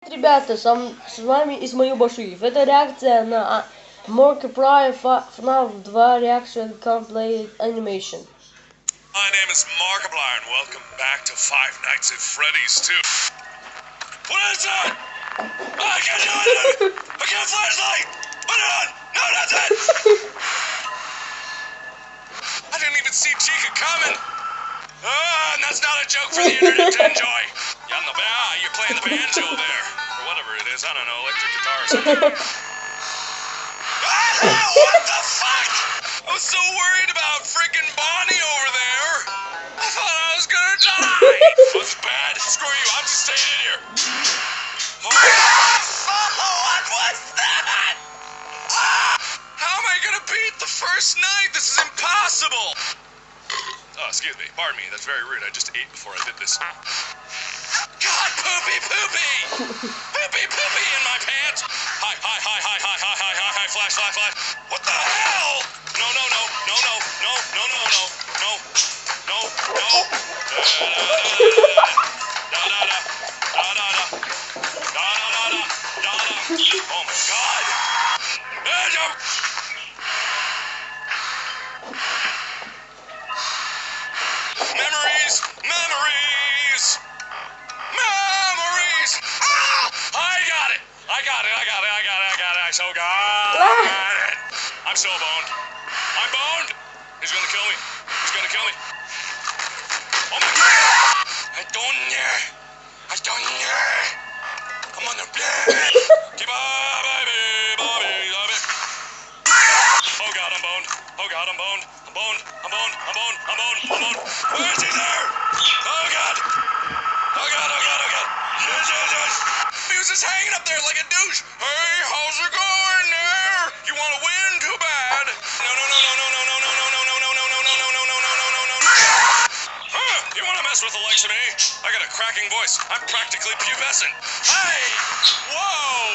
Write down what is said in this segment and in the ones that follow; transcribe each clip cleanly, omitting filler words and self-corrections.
Ребята, с вами Исмаил Башиев. Это реакция на Markiplier FNAF 2 Reaction Complete Animation. My name is Markiplier and welcome back to Five Nights at Freddy's 2. What is that? I can't do anything! I can't flashlight! Put it on! No, not that! I didn't even see Chica coming! And that's not a joke for the internet to enjoy! You're playing the banjo there. Or whatever it is, I don't know, electric guitar or something. What the fuck? I was so worried about freaking Bonnie over there. I thought I was gonna die. What's bad? Screw you, I'm just staying in here. Oh, what was that? How am I gonna beat the first night? This is impossible. Oh, excuse me. Pardon me. That's very rude. I just ate before I did this. God, poopy, poopy! Poopy, poopy in my pants! Hi, flash. What the hell? No. Oh my God! Memories! I got it. I so got it. I'm so boned. I'm boned. He's gonna kill me. Oh my God. I don't know. I'm on the bed. Keep on, baby. Oh God, I'm boned. Where is he there? Oh God. He was just hanging up there like a douche. Hey, how's it going there? You want to win? Too bad. No. Huh? You want to mess with the likes of me? I got a cracking voice. I'm practically pubescent. Hey! Whoa!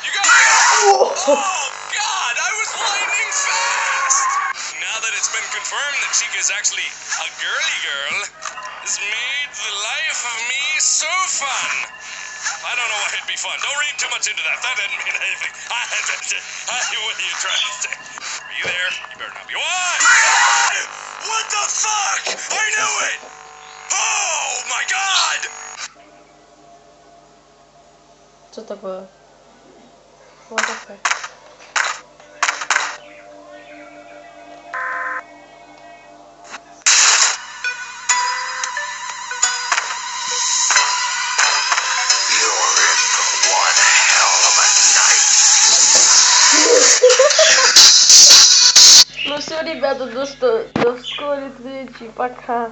You got me? Oh God! I was lightning fast. Now that it's been confirmed that Chica is actually a girly girl, has made the life of me so fun. I don't know why it'd be fun. Don't read too much into that. That didn't mean anything. What are you trying to say? Are you there? You better not be. What? What the fuck? I knew it! Oh my God! Что такое? What the fuck? Ну все, ребята, до скорой встречи, пока.